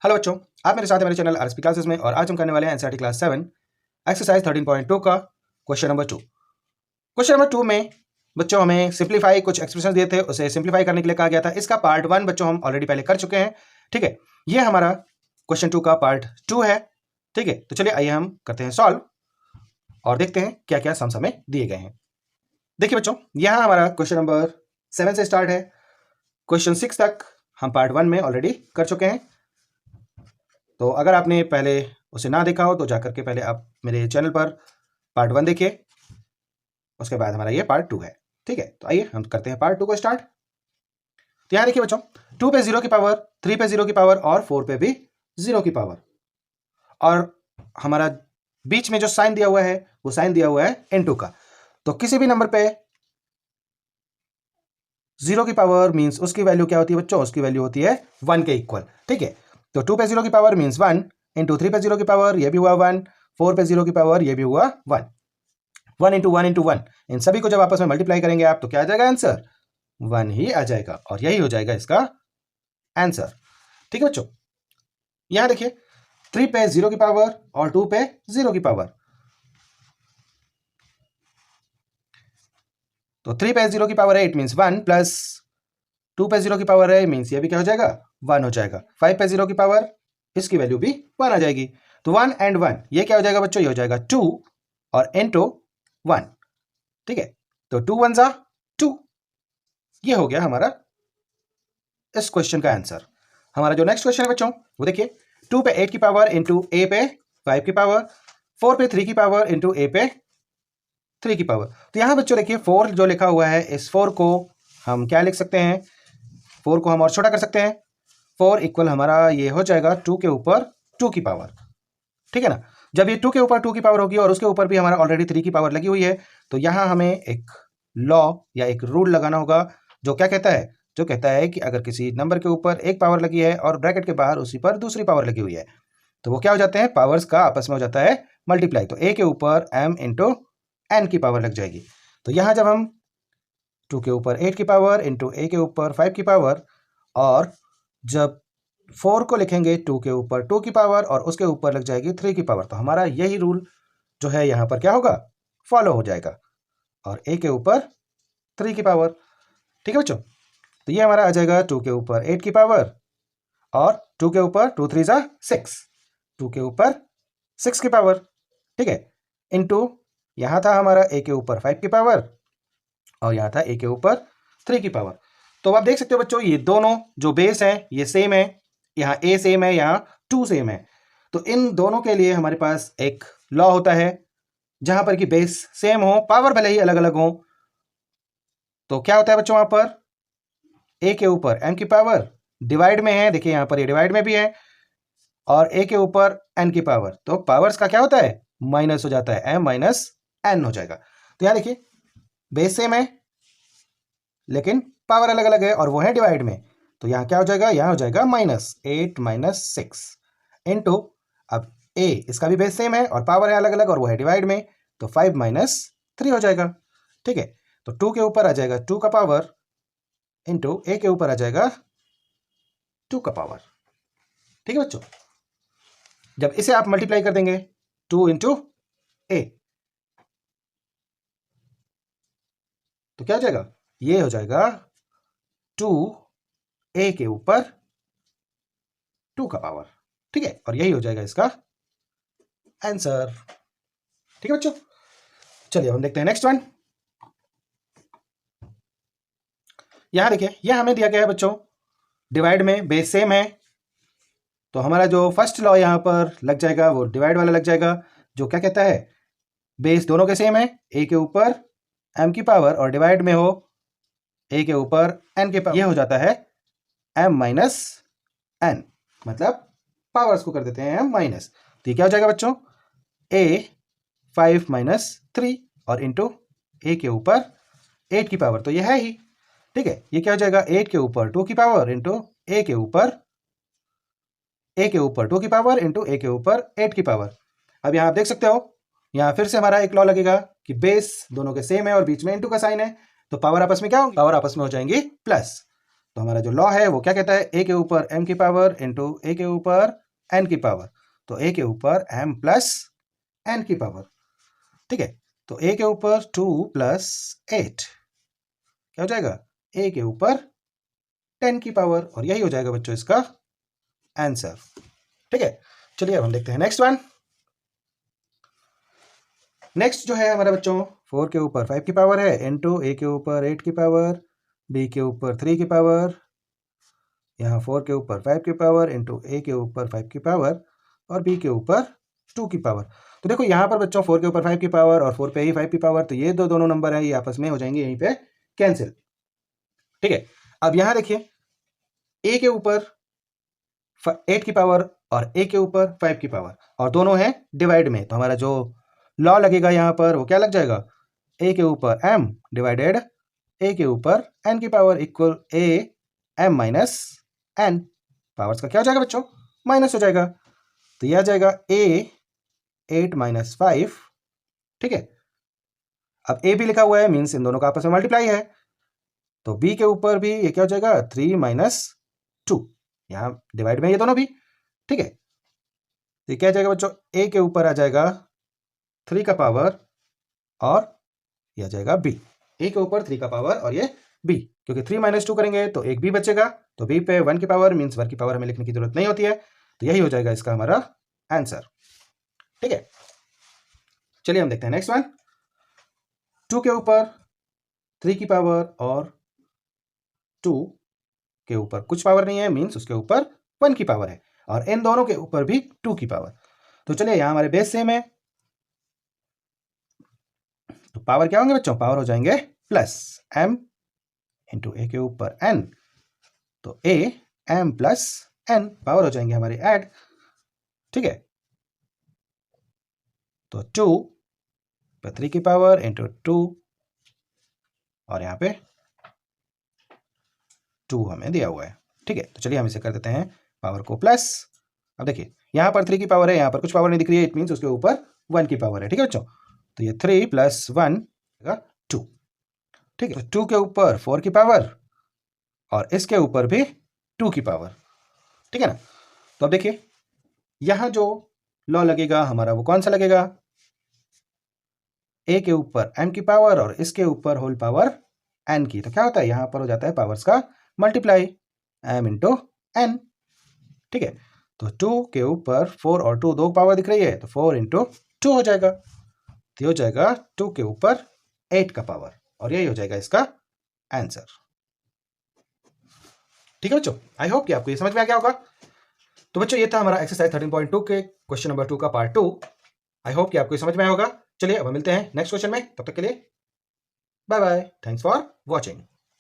Hello बच्चों, आप मेरे साथ हैं मेरे चैनल आरएसपी क्लासेस में और आज हम करने वाले हैं एनसीईआरटी क्लास 7 एक्सरसाइज 13.2 का क्वेश्चन नंबर 2। क्वेश्चन नंबर 2 में बच्चों हमें सिंप्लीफाई कुछ एक्सप्रेशन दिए थे, उसे सिंप्लीफाई करने के लिए कहा गया था। इसका पार्ट 1 बच्चों हम ऑलरेडी पहले कर चुके हैं। ठीक है, ये हमारा क्वेश्चन 2 का पार्ट 2 है। ठीक है, तो चलिए आइए हम करते हैं सॉल्व और देखते हैं क्या क्या सम्स हमें दिए गए हैं। देखिए बच्चों, यहाँ हमारा क्वेश्चन नंबर 7 से स्टार्ट है। क्वेश्चन 6 तक हम पार्ट 1 में ऑलरेडी कर चुके हैं। तो अगर आपने पहले उसे ना देखा हो तो जाकर के पहले आप मेरे चैनल पर पार्ट 1 देखिए, उसके बाद हमारा ये पार्ट 2 है। ठीक है, तो आइए हम करते हैं पार्ट 2 को स्टार्ट। तो यहाँ देखिए बच्चों, 2 पे 0 की पावर, 3 पे 0 की पावर और 4 पे भी 0 की पावर, और हमारा बीच में जो साइन दिया हुआ है वो साइन दिया हुआ है n2 का। तो किसी भी नंबर पे 0 की पावर मीन्स उसकी वैल्यू क्या होती है बच्चों? उसकी वैल्यू होती है 1 के इक्वल। ठीक है, तो 2 पे 0 की पावर मीन्स 1 इंटू 3 पे 0 की पावर ये भी हुआ 1, 4 पे 0 की पावर ये भी हुआ 1, 1 इंटू 1 इंटू 1, इन सभी को जब आपस में मल्टीप्लाई करेंगे आप तो क्या आ जाएगा आंसर? 1 ही आ जाएगा और यही हो जाएगा इसका आंसर। ठीक है बच्चों, यहां देखिए 3 पे 0 की पावर और 2 पे 0 की पावर, तो 3 पे 0 की पावर है इट मीन्स 1 प्लस 2 पे 0 की पावर है मीन्स ये भी क्या हो जाएगा? 1 हो जाएगा। 5 पे 0 की पावर, इसकी वैल्यू भी 1 आ जाएगी। तो 1 एंड 1 ये क्या हो जाएगा बच्चों? ये हो जाएगा 2 और इनटू 1। ठीक है, तो 2 1 जा 2, ये हो गया हमारा इस क्वेश्चन का आंसर। हमारा जो नेक्स्ट क्वेश्चन है बच्चों वो देखिए, 2 पे 8 की पावर इंटू a पे 5 की पावर, 4 पे 3 की पावर इंटू a पे 3 की पावर। तो यहां बच्चों देखिए 4 जो लिखा हुआ है, इस 4 को हम क्या लिख सकते हैं? 4 को हम और छोटा कर सकते हैं। 4 इक्वल हमारा ये हो जाएगा 2 के ऊपर 2 की पावर। ठीक है ना, जब ये 2 के ऊपर 2 की पावर होगी और उसके ऊपर भी हमारा ऑलरेडी 3 की पावर लगी हुई है, तो यहां हमें एक लॉ या एक रूल लगाना होगा जो क्या कहता है? जो कहता है कि अगर किसी नंबर के ऊपर एक पावर लगी है और ब्रैकेट के बाहर उसी पर दूसरी पावर लगी हुई है, तो वो क्या हो जाते हैं? पावर्स का आपस में हो जाता है मल्टीप्लाई। तो a के ऊपर m इंटू n की पावर लग जाएगी। तो यहां जब हम 2 के ऊपर 8 की पावर इंटू a के ऊपर 5 की पावर, और जब 4 को लिखेंगे 2 के ऊपर 2 की पावर और उसके ऊपर लग जाएगी 3 की पावर, तो हमारा यही रूल जो है यहाँ पर क्या होगा? फॉलो हो जाएगा, और a के ऊपर 3 की पावर। ठीक है बच्चों, तो ये हमारा आ जाएगा 2 के ऊपर 8 की पावर और 2 के ऊपर 2 3 जा 6, 2 के ऊपर 6 की पावर। ठीक है, इंटू यहाँ था हमारा a के ऊपर 5 की पावर और यहाँ था a के ऊपर 3 की पावर। तो आप देख सकते हो बच्चों, ये दोनों जो बेस हैं ये सेम है, यहाँ a सेम है, यहाँ 2 सेम है। तो इन दोनों के लिए हमारे पास एक लॉ होता है, जहां पर कि बेस सेम हो, पावर भले ही अलग अलग हो, तो क्या होता है बच्चों? वहां पर a के ऊपर m की पावर डिवाइड में है, देखिए यहाँ पर ये डिवाइड में भी है, और a के ऊपर n की पावर, तो पावर्स का क्या होता है? माइनस हो जाता है, m माइनस n हो जाएगा। तो यहाँ देखिए बेस सेम है लेकिन पावर अलग अलग है और वो है डिवाइड में, तो यहाँ क्या हो जाएगा? यहाँ हो जाएगा -8 - 6 इंटू, अब a इसका भी बेस सेम है और पावर है अलग अलग और वो है डिवाइड में, तो 5 - 3 हो जाएगा। ठीक है, तो 2 के ऊपर आ जाएगा 2 का पावर इंटू a के ऊपर आ जाएगा 2 का पावर। ठीक है बच्चों, जब इसे आप मल्टीप्लाई कर देंगे 2 इंटू a, तो क्या हो जाएगा? ये हो जाएगा 2a के ऊपर 2 का पावर। ठीक है, और यही हो जाएगा इसका आंसर। ठीक है बच्चों, चलिए हम देखते हैं नेक्स्ट वन। यहां देखिए, यह हमें दिया गया है बच्चों डिवाइड में, बेस सेम है, तो हमारा जो फर्स्ट लॉ यहां पर लग जाएगा वो डिवाइड वाला लग जाएगा, जो क्या कहता है? बेस दोनों के सेम है, a के ऊपर m की पावर और डिवाइड में हो a के ऊपर n के पावर, ये हो जाता है m माइनस n, मतलब पावर्स को कर देते हैं m माइनस। तो ये क्या हो जाएगा बच्चों? a 5 - 3 और इंटू a के ऊपर 8 की पावर, तो ये है ही। ठीक है, ये क्या हो जाएगा? 8 के ऊपर 2 की पावर इंटू a के ऊपर 2 की पावर इंटू a के ऊपर 8 की पावर। अब यहाँ आप देख सकते हो, यहाँ फिर से हमारा एक लॉ लगेगा कि बेस दोनों के सेम है और बीच में इंटू का साइन है, तो पावर आपस में क्या होगी? पावर आपस में हो जाएंगी प्लस। तो हमारा जो लॉ है वो क्या कहता है, ए के ऊपर m की पावर इंटू ए के ऊपर n की पावर, तो ए के ऊपर m प्लस n की पावर, ठीक है। तो ए के ऊपर 2 प्लस 8 क्या हो जाएगा, ए के ऊपर 10 की पावर, और यही हो जाएगा बच्चों इसका आंसर, ठीक है। चलिए अब हम देखते हैं नेक्स्ट वन। नेक्स्ट जो है हमारा बच्चों 4 के ऊपर 5 की पावर है इंटू ए के ऊपर 8 की पावर, बी के ऊपर 3 की पावर, यहाँ 4 के ऊपर 5 की पावर इंटू ए के ऊपर 5 की पावर और बी के ऊपर 2 की पावर। तो देखो यहाँ पर बच्चों 4 के ऊपर 5 की पावर और 4 पे ही 5 की पावर, तो ये दोनों नंबर हैं ये आपस में हो जाएंगे यहीं पे कैंसिल, ठीक है। अब यहाँ देखिए ए के ऊपर 8 की पावर और ए के ऊपर 5 की पावर, और दोनों हैं डिवाइड में, तो हमारा जो लॉ लगेगा यहाँ पर वो क्या लग जाएगा, ए के ऊपर m डिवाइडेड ए के ऊपर n की पावर इक्वल ए m माइनस n, पावर्स का क्या हो जाएगा बच्चों, माइनस हो जाएगा, तो यह आ जाएगा a 8 माइनस 5, ठीक है। अब a भी लिखा हुआ है मीन्स इन दोनों का आपस में मल्टीप्लाई है, तो b के ऊपर भी ये क्या हो जाएगा 3 माइनस 2, यहाँ डिवाइड में ये दोनों भी, ठीक है। तो ये क्या आ जाएगा बच्चों, a के ऊपर आ जाएगा 3 का पावर और ये आ जाएगा b, a के ऊपर 3 का पावर और ये b, क्योंकि 3 माइनस 2 करेंगे तो एक b बचेगा, तो b पे 1 की पावर मीन्स 1 की पावर हमें लिखने की जरूरत नहीं होती है, तो यही हो जाएगा इसका हमारा आंसर, ठीक है। चलिए हम देखते हैं नेक्स्ट वन। 2 के ऊपर 3 की पावर और 2 के ऊपर कुछ पावर नहीं है मीन्स उसके ऊपर 1 की पावर है, और इन दोनों के ऊपर भी 2 की पावर। तो चलिए यहाँ हमारे बेस सेम है, तो पावर क्या होंगे बच्चों, पावर हो जाएंगे प्लस m इंटू ए के ऊपर n, तो a m plus n power हो जाएंगे हमारे ऐड, ठीक है। तो 2 पे 3 की पावर इंटू 2 और यहाँ पे 2 हमें दिया हुआ है, ठीक है। तो चलिए हम इसे कर देते हैं पावर को प्लस। अब देखिए यहाँ पर 3 की पावर है, यहाँ पर कुछ पावर नहीं दिख रही है, इट मीन्स उसके ऊपर 1 की पावर है, ठीक है बच्चों। तो ये 3 प्लस 1 2, ठीक है। तो 2 के ऊपर 4 की पावर और इसके ऊपर भी 2 की पावर, ठीक है ना। तो अब देखिए यहाँ जो लॉ लगेगा हमारा वो कौन सा लगेगा, a के ऊपर m की पावर और इसके ऊपर होल पावर n की, तो क्या होता है यहाँ पर हो जाता है पावर्स का मल्टीप्लाई m इंटू n, ठीक है। तो 2 के ऊपर 4 और 2 दो पावर दिख रही है, तो 4 इंटू 2 हो जाएगा, तो हो जाएगा 2 के ऊपर 8 का पावर, और यही हो जाएगा इसका आंसर, ठीक है बच्चों। आई होप कि आपको ये समझ में आ गया होगा। तो बच्चों ये था हमारा एक्सरसाइज 13.2 के क्वेश्चन नंबर 2 का पार्ट 2। आई होप कि आपको ये समझ में आया होगा। चलिए अब मिलते हैं नेक्स्ट क्वेश्चन में, तब तक के लिए bye bye, thanks for watching.